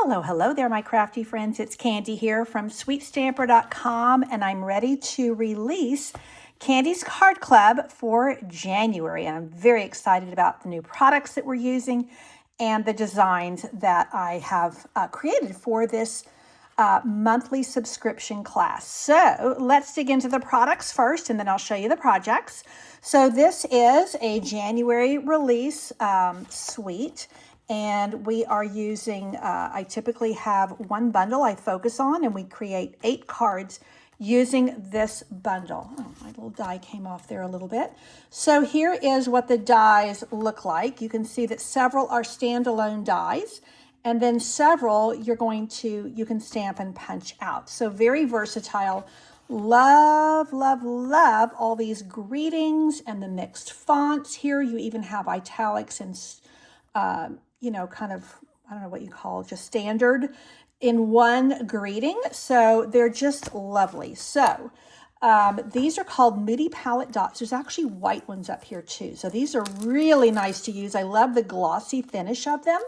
Hello, hello there, my crafty friends. It's Candy here from sweetstamper.com, and I'm ready to release Candy's Card Club for January. And I'm very excited about the new products that we're using and the designs that I have created for this monthly subscription class. So let's dig into the products first, and then I'll show you the projects. So this is a January release suite. And we are using, I typically have one bundle I focus on, and we create 8 cards using this bundle. Oh, my little die came off there a little bit. So here is what the dies look like. You can see that several are standalone dies, and then several you can stamp and punch out. So very versatile. Love, love, love all these greetings and the mixed fonts. Here you even have italics and kind of, I don't know what you call, just standard in one greeting. So they're just lovely. So these are called Moody Palette Dots. There's actually white ones up here too. So these are really nice to use. I love the glossy finish of them.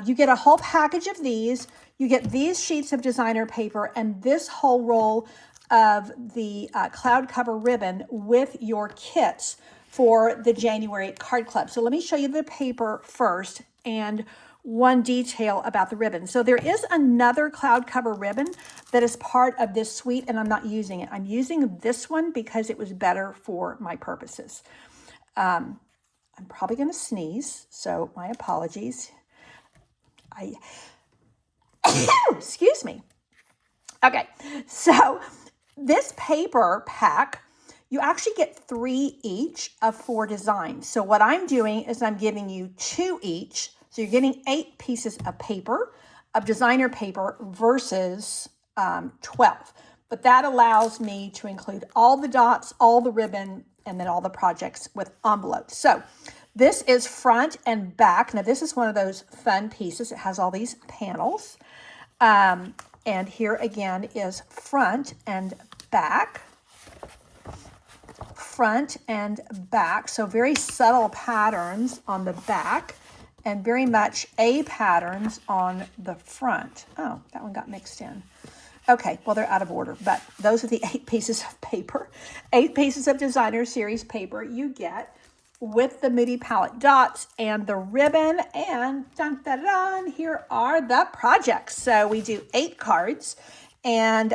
You get a whole package of these. You get these sheets of designer paper and this whole roll of the cloud cover ribbon with your kits for the January card club. So let me show you the paper first and one detail about the ribbon. So there is another cloud cover ribbon that is part of this suite, and I'm not using it. I'm using this one because it was better for my purposes. I'm probably gonna sneeze, so my apologies. Excuse me. Okay, so this paper pack, you actually get 3 each of 4 designs. So what I'm doing is I'm giving you 2 each. So you're getting 8 pieces of paper, of designer paper versus 12. But that allows me to include all the dots, all the ribbon, and then all the projects with envelopes. So this is front and back. Now this is one of those fun pieces. It has all these panels. And here again is front and back. Front and back, so very subtle patterns on the back and very much A patterns on the front. Oh, that one got mixed in. Okay, well, they're out of order, but those are the 8 pieces of paper, 8 pieces of designer series paper you get with the Moody Palette Dots and the ribbon, and dun, dun, dun, here are the projects. So we do 8 cards. And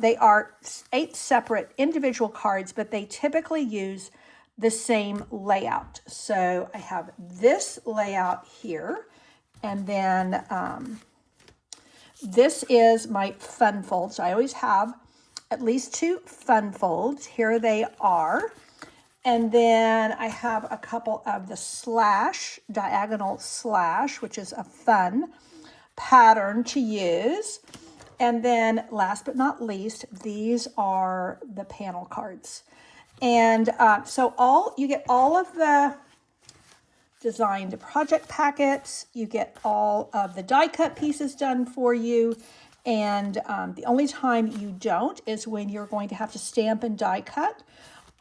they are 8 separate individual cards, but they typically use the same layout. So I have this layout here, and then this is my fun folds. So I always have at least 2 fun folds. Here they are. And then I have a couple of the slash, diagonal slash, which is a fun pattern to use. And then last but not least, these are the panel cards. And so you get all of the designed project packets, you get all of the die cut pieces done for you. And the only time you don't is when you're going to have to stamp and die cut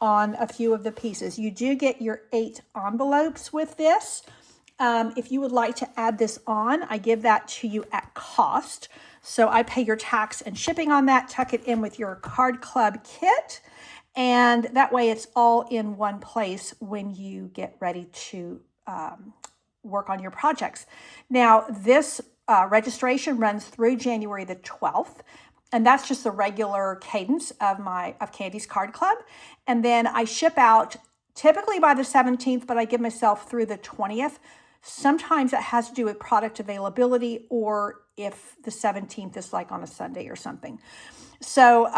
on a few of the pieces. You do get your 8 envelopes with this. If you would like to add this on, I give that to you at cost. So I pay your tax and shipping on that, tuck it in with your card club kit, and that way it's all in one place when you get ready to work on your projects. Now, this registration runs through January the 12th, and that's just the regular cadence of Candy's Card Club. And then I ship out typically by the 17th, but I give myself through the 20th. Sometimes it has to do with product availability, or if the 17th is like on a Sunday or something. So,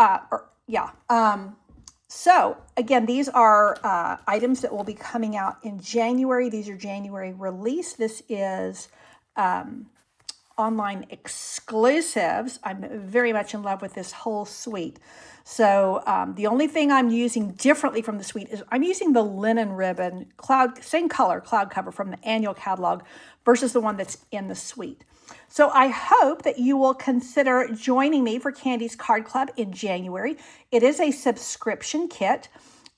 so again, these are items that will be coming out in January. These are January release. This is online exclusives. I'm very much in love with this whole suite. So the only thing I'm using differently from the suite is I'm using the linen ribbon, same color cloud cover from the annual catalog versus the one that's in the suite. So I hope that you will consider joining me for Candy's Card Club in January. It is a subscription kit,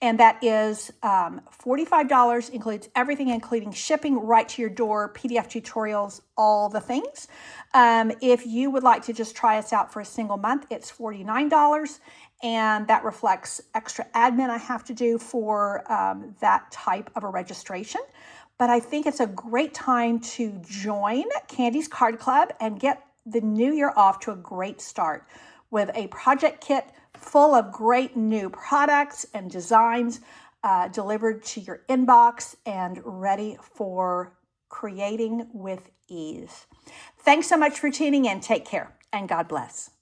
And that is $45, includes everything, including shipping right to your door, PDF tutorials, all the things. If you would like to just try us out for a single month, it's $49. And that reflects extra admin I have to do for that type of a registration. But I think it's a great time to join Candy's Card Club and get the new year off to a great start with a project kit full of great new products and designs delivered to your inbox and ready for creating with ease. Thanks so much for tuning in. Take care and God bless.